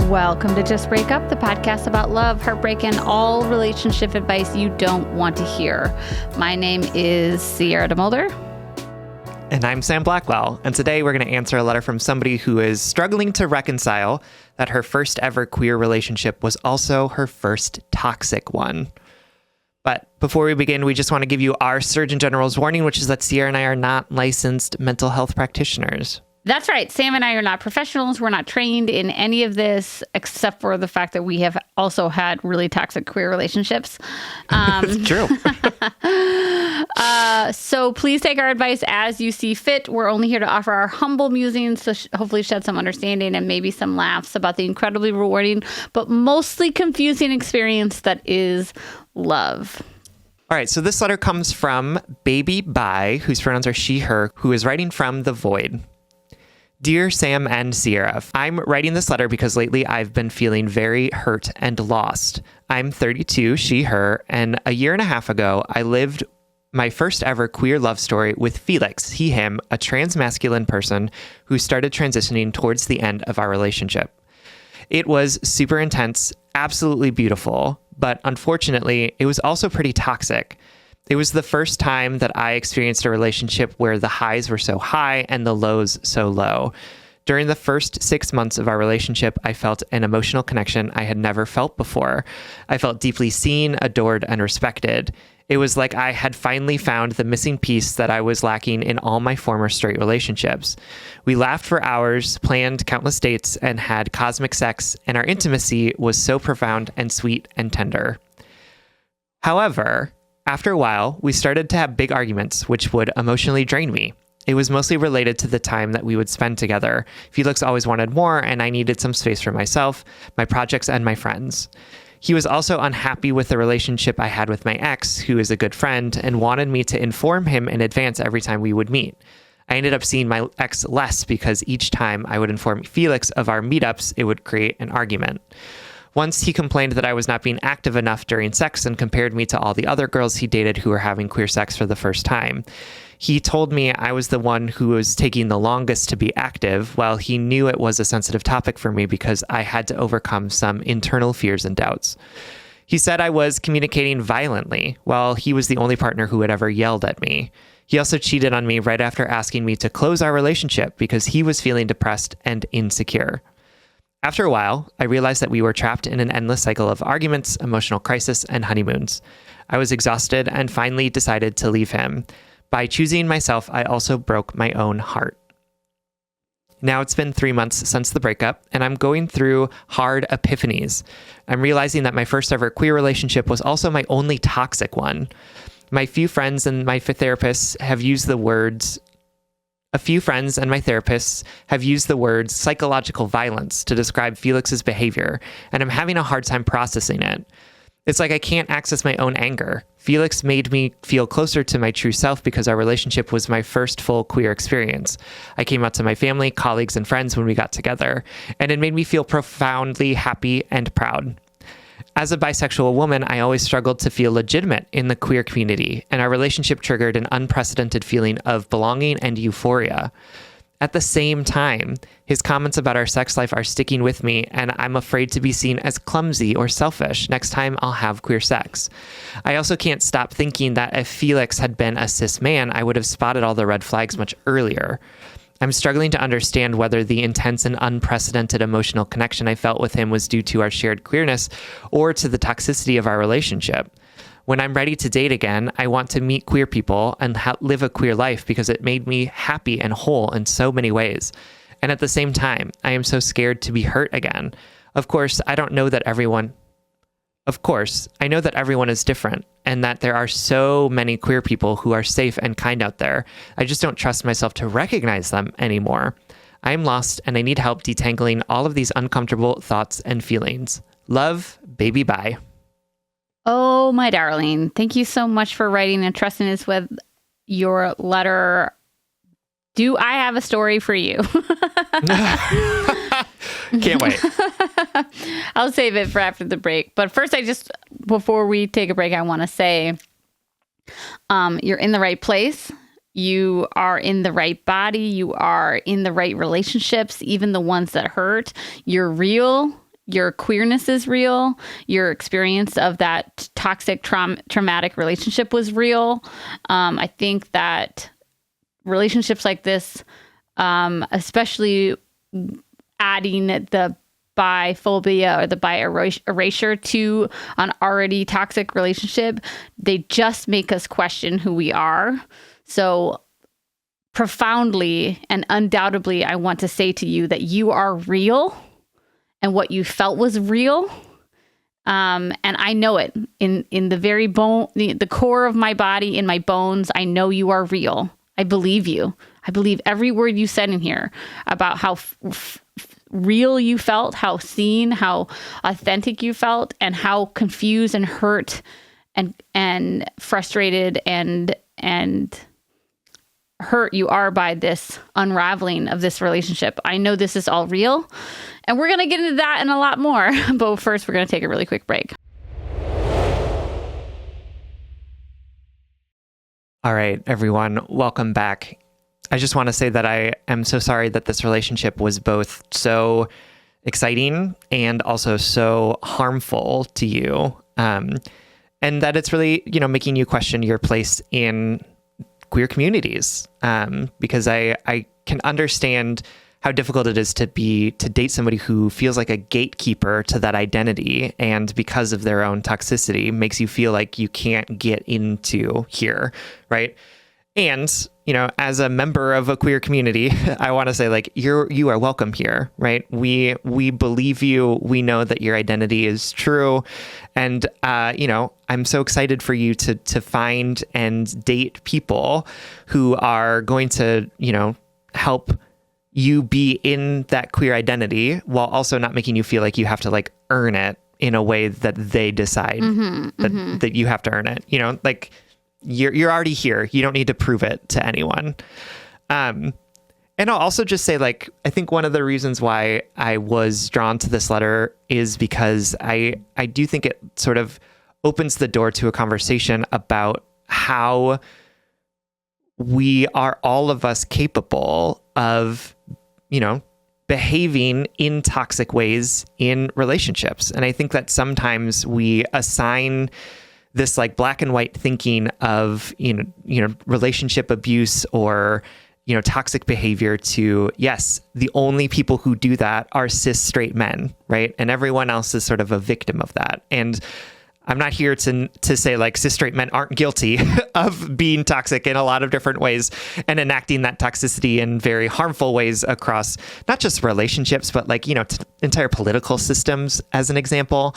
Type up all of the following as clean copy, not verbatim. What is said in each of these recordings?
Welcome to Just Break Up, the podcast about love, heartbreak, and all relationship advice you don't want to hear. My name is Sierra DeMulder. And I'm Sam Blackwell. And today we're going to answer a letter from somebody who is struggling to reconcile that her first ever queer relationship was also her first toxic one. But before we begin, we just want to give you our Surgeon General's warning, which is that Sierra and I are not licensed mental health practitioners. That's right. Sam and I are not professionals. We're not trained in any of this, except for the fact that we have also had really toxic queer relationships. It's true. So please take our advice as you see fit. We're only here to offer our humble musings to hopefully shed some understanding and maybe some laughs about the incredibly rewarding, but mostly confusing experience that is love. All right. So this letter comes from Baby Bi, whose pronouns are she, her, who is writing from the void. Dear Sam and Sierra, I'm writing this letter because lately I've been feeling very hurt and lost. I'm 32, she, her, and a year and a half ago, I lived my first ever queer love story with Felix, he, him, a trans-masculine person who started transitioning towards the end of our relationship. It was super intense, absolutely beautiful, but unfortunately, it was also pretty toxic. It was the first time that I experienced a relationship where the highs were so high and the lows so low. During the first 6 months of our relationship, I felt an emotional connection I had never felt before. I felt deeply seen, adored, and respected. It was like I had finally found the missing piece that I was lacking in all my former straight relationships. We laughed for hours, planned countless dates, and had cosmic sex, and our intimacy was so profound and sweet and tender. However, after a while, we started to have big arguments, which would emotionally drain me. It was mostly related to the time that we would spend together. Felix always wanted more, and I needed some space for myself, my projects, and my friends. He was also unhappy with the relationship I had with my ex, who is a good friend, and wanted me to inform him in advance every time we would meet. I ended up seeing my ex less because each time I would inform Felix of our meetups, it would create an argument. Once he complained that I was not being active enough during sex and compared me to all the other girls he dated who were having queer sex for the first time. He told me I was the one who was taking the longest to be active, while he knew it was a sensitive topic for me because I had to overcome some internal fears and doubts. He said I was communicating violently, while he was the only partner who had ever yelled at me. He also cheated on me right after asking me to close our relationship because he was feeling depressed and insecure. After a while, I realized that we were trapped in an endless cycle of arguments, emotional crisis, and honeymoons. I was exhausted and finally decided to leave him. By choosing myself, I also broke my own heart. Now it's been 3 months since the breakup, and I'm going through hard epiphanies. I'm realizing that my first ever queer relationship was also my only toxic one. A few friends and my therapists have used the words psychological violence to describe Felix's behavior, and I'm having a hard time processing it. It's like I can't access my own anger. Felix made me feel closer to my true self because our relationship was my first full queer experience. I came out to my family, colleagues, and friends when we got together, and it made me feel profoundly happy and proud. As a bisexual woman, I always struggled to feel legitimate in the queer community, and our relationship triggered an unprecedented feeling of belonging and euphoria. At the same time, his comments about our sex life are sticking with me, and I'm afraid to be seen as clumsy or selfish next time I'll have queer sex. I also can't stop thinking that if Felix had been a cis man, I would have spotted all the red flags much earlier. I'm struggling to understand whether the intense and unprecedented emotional connection I felt with him was due to our shared queerness or to the toxicity of our relationship. When I'm ready to date again, I want to meet queer people and live a queer life because it made me happy and whole in so many ways. And at the same time, I am so scared to be hurt again. Of course, I know that everyone is different and that there are so many queer people who are safe and kind out there. I just don't trust myself to recognize them anymore. I am lost and I need help detangling all of these uncomfortable thoughts and feelings. Love, Baby Bi. Oh, my darling. Thank you so much for writing and trusting us with your letter. Do I have a story for you? Can't wait. I'll save it for after the break. But first, before we take a break, I want to say you're in the right place. You are in the right body. You are in the right relationships, even the ones that hurt. You're real. your queerness is real. Your experience of that toxic, traumatic relationship was real. I think that relationships like this, especially adding the biphobia or the bi erasure to an already toxic relationship, they just make us question who we are. So profoundly and undoubtedly, I want to say to you that you are real and what you felt was real. And I know it in the very bone, the core of my body, in my bones. I know you are real. I believe you. I believe every word you said in here about how real you felt, how seen, how authentic you felt, and how confused and hurt and frustrated and hurt you are by this unraveling of this relationship. I know this is all real, and we're going to get into that and a lot more. But first, we're going to take a really quick break. All right, everyone, welcome back. I just want to say that I am so sorry that this relationship was both so exciting and also so harmful to you. And that it's really, making you question your place in queer communities. Because I can understand how difficult it is to date somebody who feels like a gatekeeper to that identity, and because of their own toxicity makes you feel like you can't get into here, right? And, as a member of a queer community, I want to say, like, you are welcome here, right? We believe you. We know that your identity is true. And, I'm so excited for you to find and date people who are going to, help you be in that queer identity while also not making you feel like you have to, like, earn it in a way that they decide that you have to earn it, like, you're already here. You don't need to prove it to anyone. And I'll also just say, like, I think one of the reasons why I was drawn to this letter is because I do think it sort of opens the door to a conversation about how we are, all of us, capable of, behaving in toxic ways in relationships. And I think that sometimes we assign this, like, black and white thinking of, relationship abuse or, toxic behavior to, yes, the only people who do that are cis straight men, right? And everyone else is sort of a victim of that. And I'm not here to say, like, cis straight men aren't guilty of being toxic in a lot of different ways and enacting that toxicity in very harmful ways across not just relationships, but, like, entire political systems, as an example.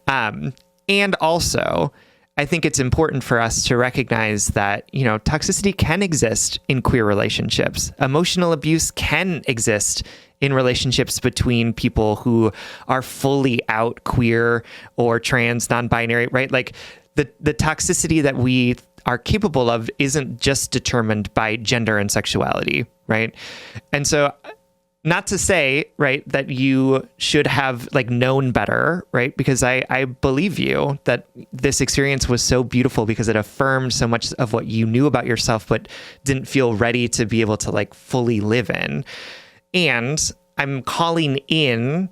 And also, I think it's important for us to recognize that, toxicity can exist in queer relationships. Emotional abuse can exist in relationships between people who are fully out queer or trans, non-binary, right? Like, the toxicity that we are capable of isn't just determined by gender and sexuality, right? And so, not to say, right, that you should have, like, known better, right? Because I believe you that this experience was so beautiful because it affirmed so much of what you knew about yourself, but didn't feel ready to be able to, like, fully live in. And I'm calling in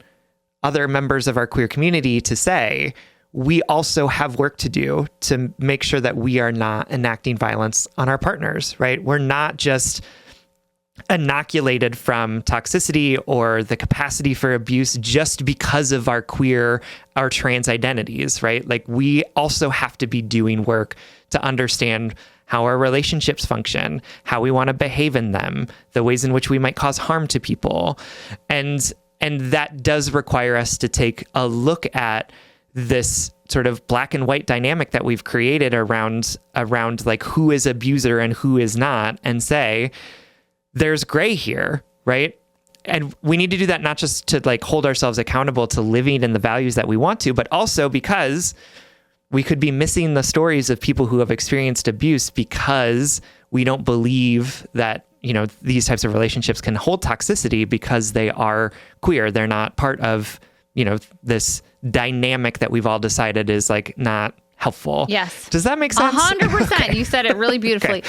other members of our queer community to say, we also have work to do to make sure that we are not enacting violence on our partners, right? We're not just inoculated from toxicity or the capacity for abuse just because of our queer, our trans identities, right? Like, we also have to be doing work to understand how our relationships function, how we want to behave in them, the ways in which we might cause harm to people. And that does require us to take a look at this sort of black and white dynamic that we've created around like, who is abuser and who is not, and say, there's gray here, right? And we need to do that not just to, like, hold ourselves accountable to living in the values that we want to, but also because we could be missing the stories of people who have experienced abuse because we don't believe that, these types of relationships can hold toxicity because they are queer. They're not part of, this dynamic that we've all decided is, like, not helpful. Yes. Does that make sense? 100%. Okay. You said it really beautifully.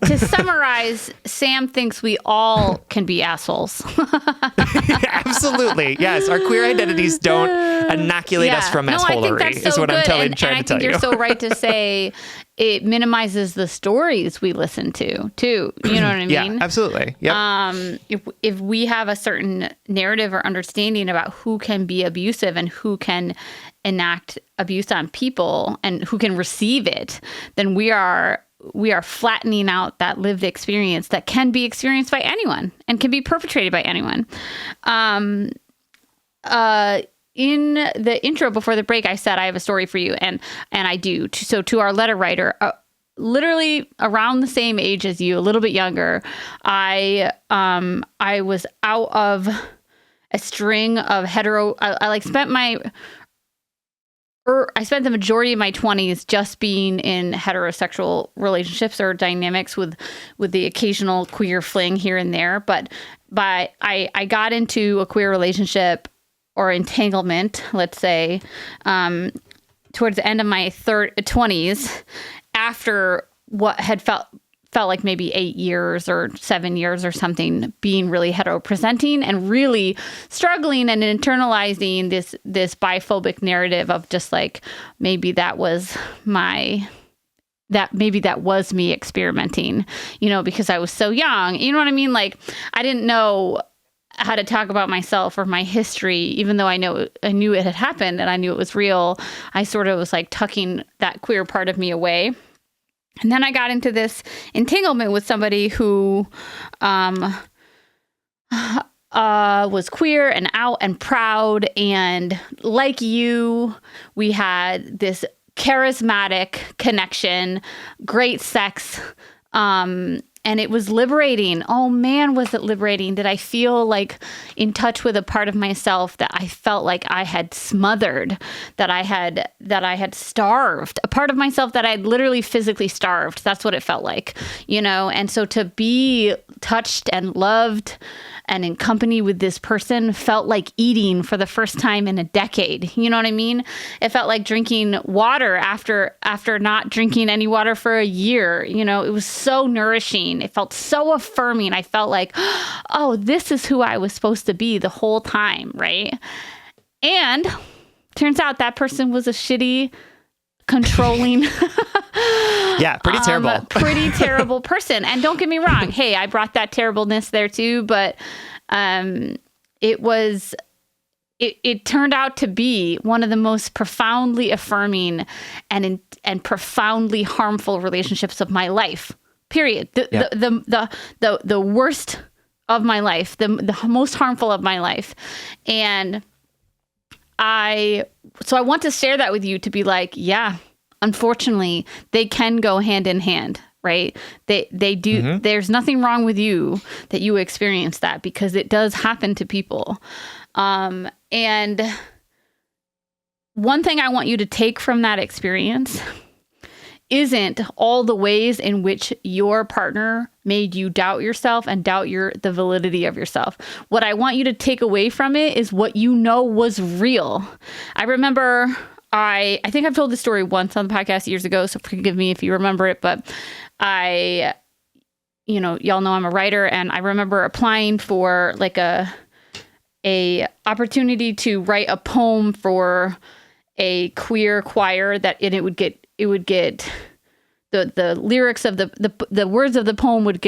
To summarize, Sam thinks we all can be assholes. Absolutely. Yes. Our queer identities don't inoculate us from assholery, I think that's so is what good. I'm trying and to I tell think you. you're so right to say it minimizes the stories we listen to, too. You know what I mean? Yeah, absolutely. Yep. If we have a certain narrative or understanding about who can be abusive and who can enact abuse on people and who can receive it, then we are flattening out that lived experience that can be experienced by anyone and can be perpetrated by anyone. In the intro before the break, I said I have a story for you, and I do. So to our letter writer, literally around the same age as you, a little bit younger, I was out of a string of hetero. I spent the majority of my 20s just being in heterosexual relationships or dynamics with the occasional queer fling here and there. But I got into a queer relationship or entanglement, let's say, towards the end of my 20s, after what had felt like maybe 8 years or 7 years or something, being really hetero-presenting and really struggling and internalizing this biphobic narrative of just like, maybe that was me experimenting, because I was so young. You know what I mean? Like, I didn't know how to talk about myself or my history, even though I knew it had happened and I knew it was real. I sort of was like tucking that queer part of me away. And then I got into this entanglement with somebody who was queer and out and proud. And like you, we had this charismatic connection, great sex, and it was liberating. Oh man, was it liberating? Did I feel like in touch with a part of myself that I felt like I had smothered, that I had starved, a part of myself that I had literally physically starved. That's what it felt like, And so to be touched and loved and in company with this person felt like eating for the first time in a decade. You know what I mean? It felt like drinking water after not drinking any water for a year. It was so nourishing. It felt so affirming. I felt like, oh, this is who I was supposed to be the whole time, right? And turns out that person was a shitty, controlling, pretty terrible. Pretty terrible person. And don't get me wrong. Hey, I brought that terribleness there too, but it turned out to be one of the most profoundly affirming and profoundly harmful relationships of my life. Period. The worst of my life, the most harmful of my life. And I want to share that with you to be like, yeah, unfortunately, they can go hand in hand, right? They do. Mm-hmm. There's nothing wrong with you that you experience that, because it does happen to people. And one thing I want you to take from that experience isn't all the ways in which your partner made you doubt yourself and doubt the validity of yourself. What I want you to take away from it is what was real. I remember, I think I've told this story once on the podcast years ago, so forgive me if you remember it, but y'all know I'm a writer, and I remember applying for like a opportunity to write a poem for a queer choir it would get the lyrics of the words of the poem would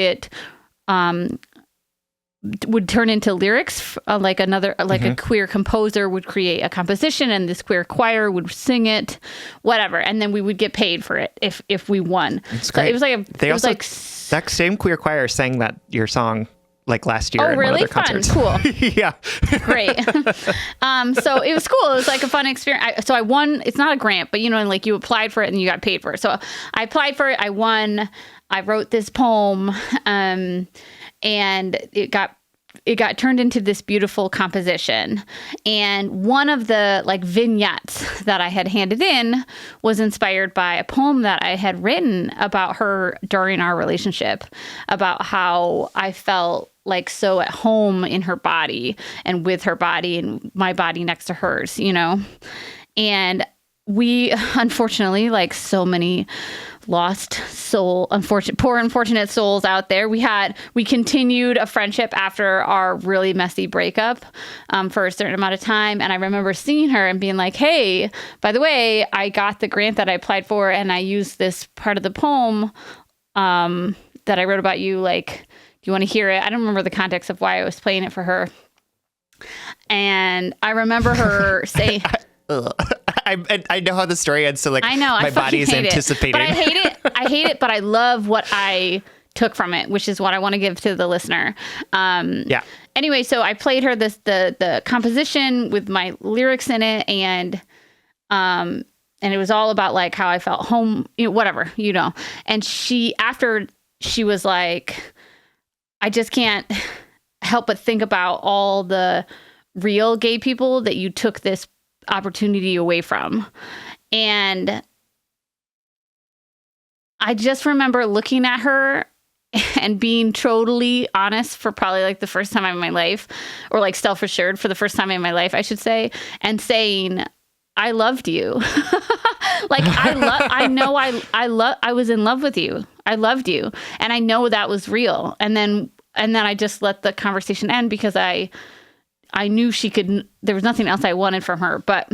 turn into lyrics, like a queer composer would create a composition and this queer choir would sing it, whatever, and then we would get paid for it if we won. It's great. So it was like that same queer choir sang that your song like last year. Oh, really? Fun. Cool. Yeah. Great. So it was cool. It was like a fun experience. So I won. It's not a grant, but like you applied for it and you got paid for it. So I applied for it. I won. I wrote this poem, and it got turned into this beautiful composition. And one of the like vignettes that I had handed in was inspired by a poem that I had written about her during our relationship, about how I felt like so at home in her body and with her body and my body next to hers, And we unfortunately, like so many poor unfortunate souls out there, we continued a friendship after our really messy breakup for a certain amount of time. And I remember seeing her and being like, hey, by the way, I got the grant that I applied for, and I used this part of the poem that I wrote about you. Like, do you want to hear it? I don't remember the context of why I was playing it for her. And I remember her saying... I know how the story ends, so like I know, my body is anticipating. But I hate it, but I love what I took from it, which is what I want to give to the listener. Yeah. Anyway, so I played her the composition with my lyrics in it, and it was all about like how I felt home, whatever, And after she was like, I just can't help but think about all the real gay people that you took this opportunity away from. And I just remember looking at her and being totally honest for probably like the first time in my life, or like self-assured for the first time in my life, I should say, and saying, I loved you. Like I was in love with you. I loved you. And I know that was real. And then I just let the conversation end because I knew there was nothing else I wanted from her. But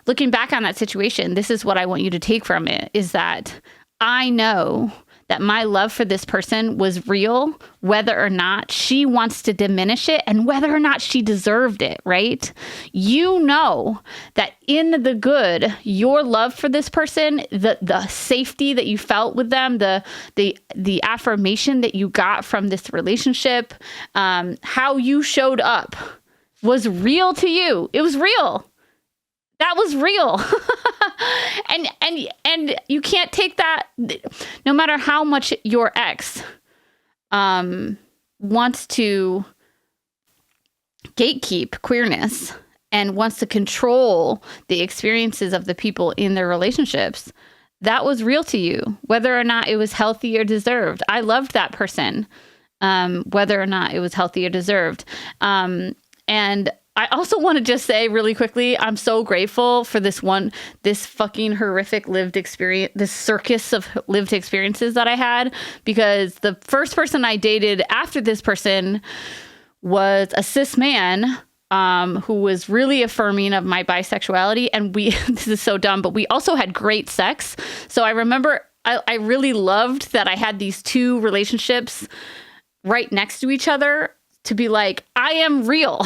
looking back on that situation, this is what I want you to take from it, is that I know that my love for this person was real, whether or not she wants to diminish it and whether or not she deserved it, right? You know that in the good, your love for this person, the safety that you felt with them, the affirmation that you got from this relationship, how you showed up, was real to you. It was real. That was real. and you can't take that, no matter how much your ex wants to gatekeep queerness and wants to control the experiences of the people in their relationships. That was real to you, whether or not it was healthy or deserved. I loved that person, whether or not it was healthy or deserved. And I also want to just say really quickly, I'm so grateful for this fucking horrific lived experience, this circus of lived experiences that I had, because the first person I dated after this person was a cis man who was really affirming of my bisexuality. And this is so dumb, but we also had great sex. So I remember I really loved that I had these two relationships right next to each other, to be like, I am real.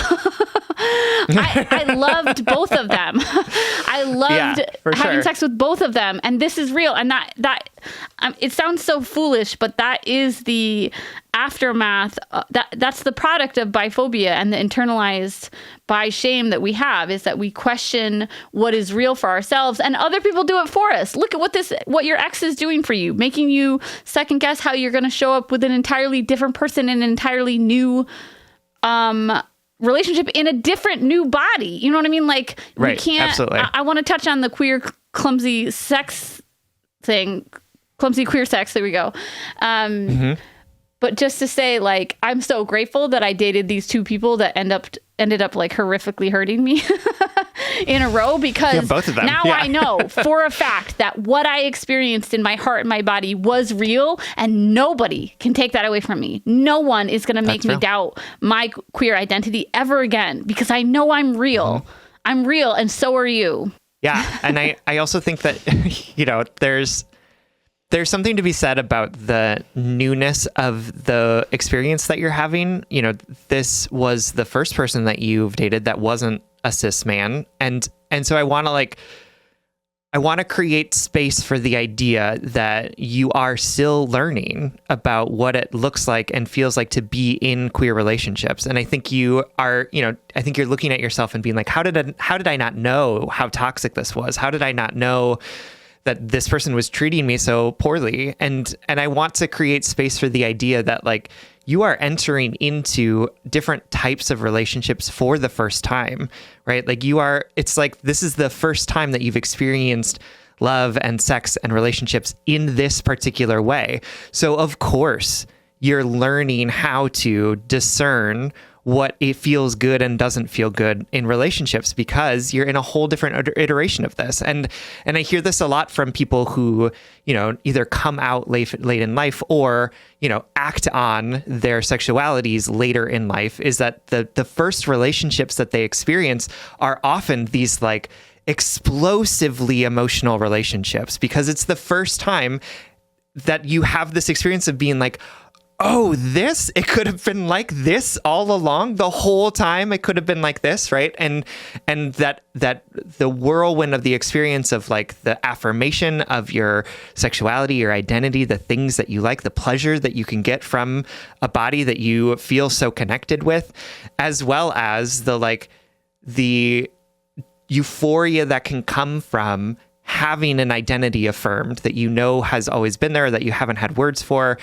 I loved both of them. I loved having sex with both of them. And this is real. And that it sounds so foolish, but that is the aftermath. That's the product of biphobia and the internalized bi shame that we have, is that we question what is real for ourselves, and other people do it for us. Look at what your ex is doing for you, making you second guess how you're going to show up with an entirely different person in an entirely new relationship in a different new body. You know what I mean? Like, right, we can't. Absolutely. I want to touch on the queer clumsy sex thing. Clumsy queer sex. There we go. But just to say, like, I'm so grateful that I dated these two people that ended up like horrifically hurting me in a row, because both of them. Now I know for a fact that what I experienced in my heart and my body was real, and nobody can take that away from me. No one is going to make me doubt my queer identity ever again, because I know I'm real. Mm-hmm. I'm real, and so are you. Yeah. And I also think that, there's something to be said about the newness of the experience that you're having. This was the first person that you've dated that wasn't a cis man. And so I want to create space for the idea that you are still learning about what it looks like and feels like to be in queer relationships. And I think you are, I think you're looking at yourself and being like, how did I not know how toxic this was? How did I not know that this person was treating me so poorly? And I want to create space for the idea that, like, you are entering into different types of relationships for the first time, right? Like, it's like, this is the first time that you've experienced love and sex and relationships in this particular way. So of course you're learning how to discern what it feels good and doesn't feel good in relationships, because you're in a whole different iteration of this. And I hear this a lot from people who, either come out late in life or, act on their sexualities later in life, is that the first relationships that they experience are often these like explosively emotional relationships, because it's the first time that you have this experience of being like, oh, it could have been like this all along. The whole time it could have been like this, right? And that the whirlwind of the experience of like the affirmation of your sexuality, your identity, the things that you like, the pleasure that you can get from a body that you feel so connected with, as well as the euphoria that can come from having an identity affirmed that has always been there, that you haven't had words for.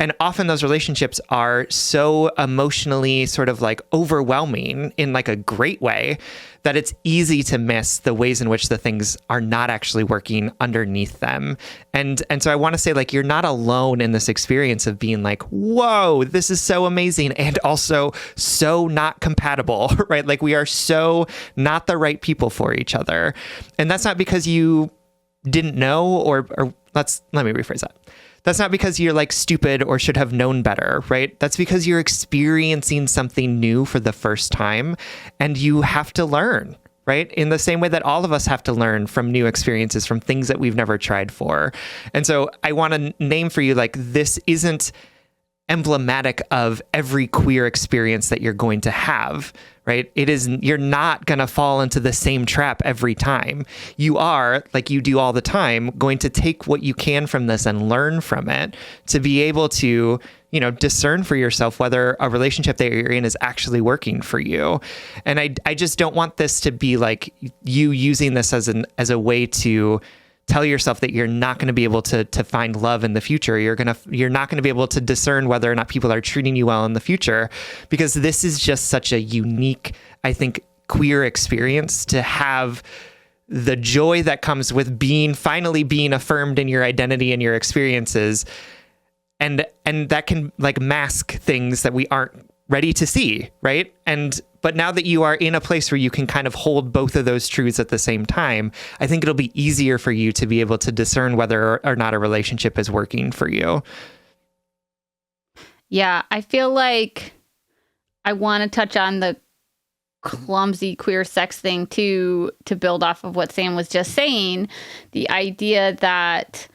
And often those relationships are so emotionally sort of like overwhelming in like a great way that it's easy to miss the ways in which the things are not actually working underneath them. And so I want to say, like, you're not alone in this experience of being like, whoa, this is so amazing, and also so not compatible, right? Like, we are so not the right people for each other. And that's not because you didn't know, or let me rephrase that. That's not because you're like stupid or should have known better, right? That's because you're experiencing something new for the first time, and you have to learn, right? In the same way that all of us have to learn from new experiences, from things that we've never tried for. And so I want to name for you, like, this isn't emblematic of every queer experience that you're going to have, right? You're not going to fall into the same trap every time. You are, like you do all the time, going to take what you can from this and learn from it to be able to, discern for yourself whether a relationship that you're in is actually working for you. And I just don't want this to be like you using this as a way to tell yourself that you're not going to be able to find love in the future. You're not going to be able to discern whether or not people are treating you well in the future, because this is just such a unique, I think, queer experience to have the joy that comes with finally being affirmed in your identity and your experiences. And that can like mask things that we aren't ready to see, right? But now that you are in a place where you can kind of hold both of those truths at the same time, I think it'll be easier for you to be able to discern whether or not a relationship is working for you. Yeah, I feel like I want to touch on the clumsy queer sex thing to build off of what Sam was just saying. The idea that,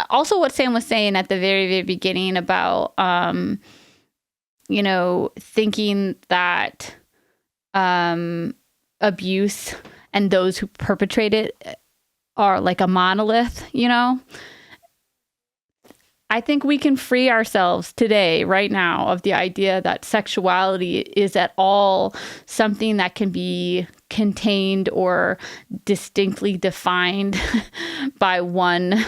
also what Sam was saying at the very, very beginning about, thinking that abuse and those who perpetrate it are like a monolith, I think we can free ourselves today, right now, of the idea that sexuality is at all something that can be contained or distinctly defined by one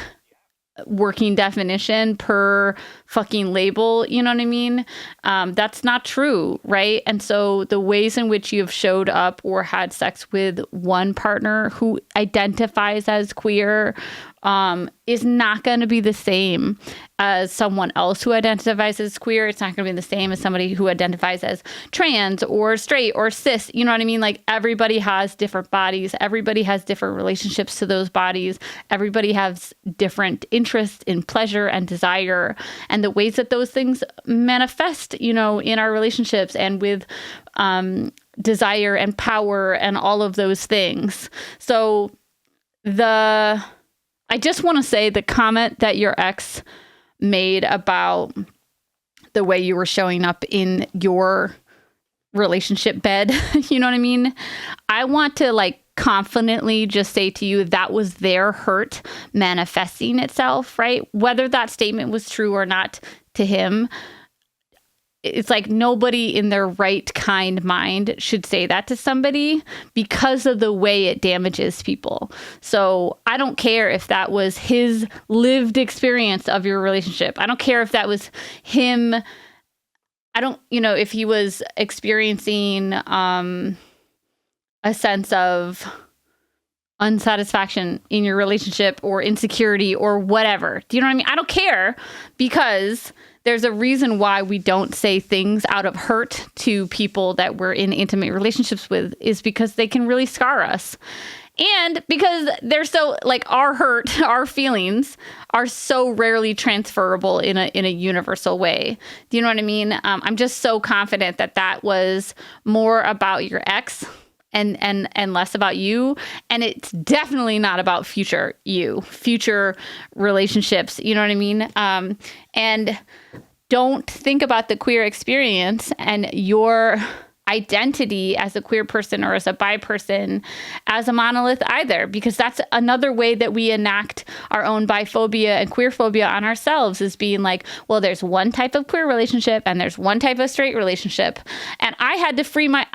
working definition per fucking label, you know what I mean? That's not true, right? And so the ways in which you've showed up or had sex with one partner who identifies as queer is not going to be the same as someone else who identifies as queer. It's not going to be the same as somebody who identifies as trans or straight or cis. You know what I mean? Like, everybody has different bodies. Everybody has different relationships to those bodies. Everybody has different interests in pleasure and desire, and the ways that those things manifest, in our relationships and with desire and power and all of those things. So I just want to say the comment that your ex made about the way you were showing up in your relationship bed, you know what I mean? I want to confidently just say to you that was their hurt manifesting itself, right? Whether that statement was true or not to him, it's like nobody in their right kind mind should say that to somebody because of the way it damages people. So I don't care if that was his lived experience of your relationship. I don't care if that was him. I don't, if he was experiencing a sense of unsatisfaction in your relationship or insecurity or whatever. Do you know what I mean? I don't care, because there's a reason why we don't say things out of hurt to people that we're in intimate relationships with, is because they can really scar us. And because they're so, like, our hurt, our feelings are so rarely transferable in a universal way. Do you know what I mean? I'm just so confident that that was more about your ex and less about you. And it's definitely not about future relationships. You know what I mean? And don't think about the queer experience and your identity as a queer person or as a bi person as a monolith either, because that's another way that we enact our own biphobia and queerphobia on ourselves, is being like, well, there's one type of queer relationship and there's one type of straight relationship. And I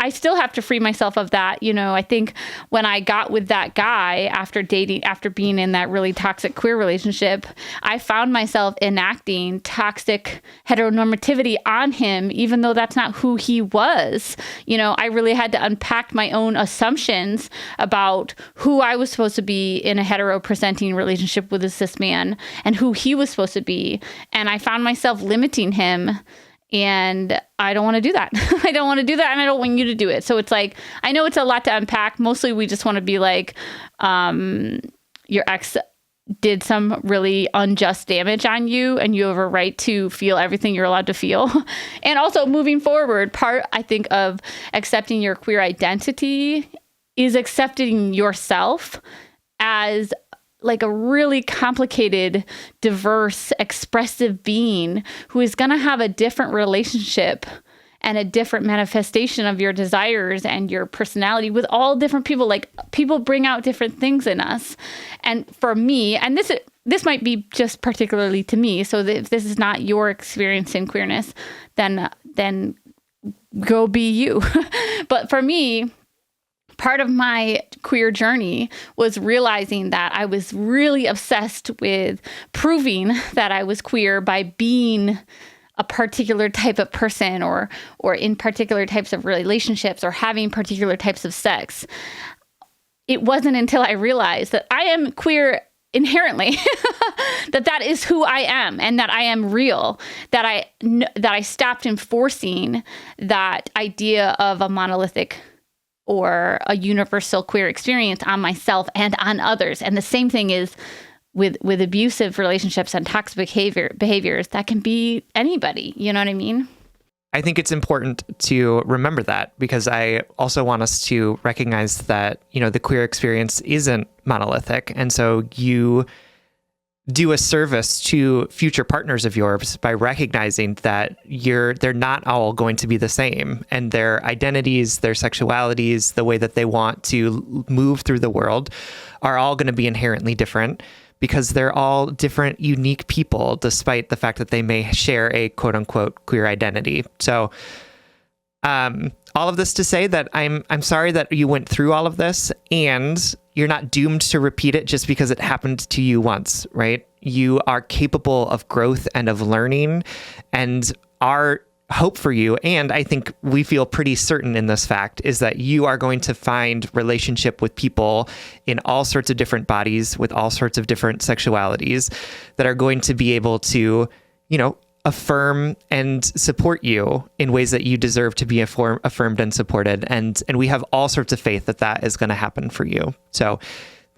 still have to free myself of that. You know, I think when I got with that guy after being in that really toxic queer relationship, I found myself enacting toxic heteronormativity on him, even though that's not who he was. You know, I really had to unpack my own assumptions about who I was supposed to be in a hetero presenting relationship with a cis man and who he was supposed to be. And I found myself limiting him. And I don't want to do that. I don't want to do that. And I don't want you to do it. So it's like, I know it's a lot to unpack. Mostly we just want to be like, your ex did some really unjust damage on you, and you have a right to feel everything you're allowed to feel. And also, moving forward, part, I think, of accepting your queer identity is accepting yourself as like a really complicated, diverse, expressive being who is going to have a different relationship and a different manifestation of your desires and your personality with all different people. Like, people bring out different things in us. And for me, and this might be just particularly to me, so that if this is not your experience in queerness, then go be you. But for me, part of my queer journey was realizing that I was really obsessed with proving that I was queer by being a particular type of person or in particular types of relationships or having particular types of sex. It wasn't until I realized that I am queer inherently, that is who I am and that I am real, that I stopped enforcing that idea of a monolithic or a universal queer experience on myself and on others. And the same thing is with abusive relationships and toxic behaviors, that can be anybody. You know what I mean? I think it's important to remember that, because I also want us to recognize that, you know, the queer experience isn't monolithic. And so you do a service to future partners of yours by recognizing that they're not all going to be the same, and their identities, their sexualities, the way that they want to move through the world are all going to be inherently different, because they're all different, unique people, despite the fact that they may share a quote unquote queer identity. So, all of this to say that I'm sorry that you went through all of this, and you're not doomed to repeat it just because it happened to you once, right? You are capable of growth and of learning, and our hope for you, and I think we feel pretty certain in this fact, is that you are going to find relationship with people in all sorts of different bodies with all sorts of different sexualities that are going to be able to, you know, affirm and support you in ways that you deserve to be affirmed and supported. And we have all sorts of faith that that is going to happen for you. So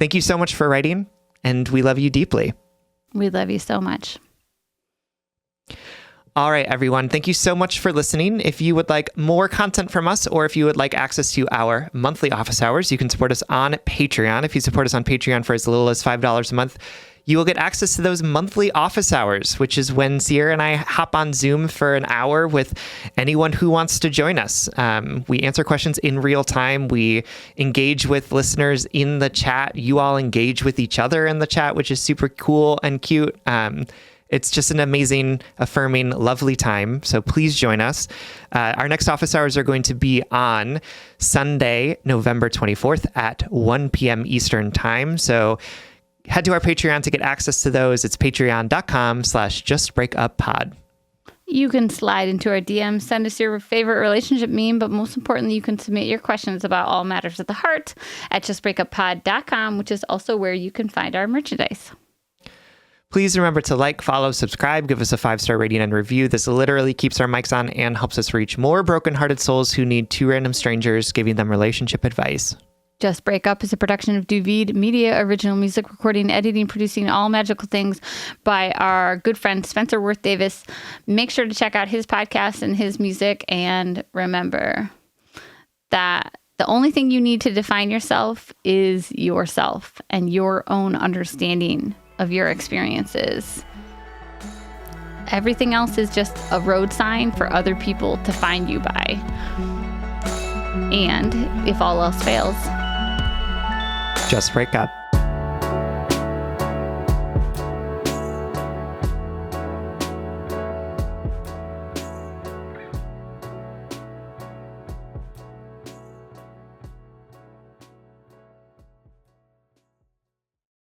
thank you so much for writing, and we love you deeply. We love you so much. All right, everyone. Thank you so much for listening. If you would like more content from us, or if you would like access to our monthly office hours, you can support us on Patreon. If you support us on Patreon for as little as $5 a month, you will get access to those monthly office hours, which is when Sierra and I hop on Zoom for an hour with anyone who wants to join us. We answer questions in real time. We engage with listeners in the chat. You all engage with each other in the chat, which is super cool and cute. It's just an amazing, affirming, lovely time. So please join us. Our next office hours are going to be on Sunday, November 24th at 1 p.m. Eastern time. So head to our Patreon to get access to those. It's patreon.com/justbreakuppod. You can slide into our DMs, send us your favorite relationship meme, but most importantly, you can submit your questions about all matters of the heart at justbreakuppod.com, which is also where you can find our merchandise. Please remember to like, follow, subscribe, give us a 5-star rating and review. This literally keeps our mics on and helps us reach more brokenhearted souls who need 2 random strangers giving them relationship advice. Just Break Up is a production of Duvid Media, original music recording, editing, producing, all magical things by our good friend Spencer Worth Davis. Make sure to check out his podcast and his music. And remember that the only thing you need to define yourself is yourself and your own understanding of your experiences. Everything else is just a road sign for other people to find you by. And if all else fails, just break up.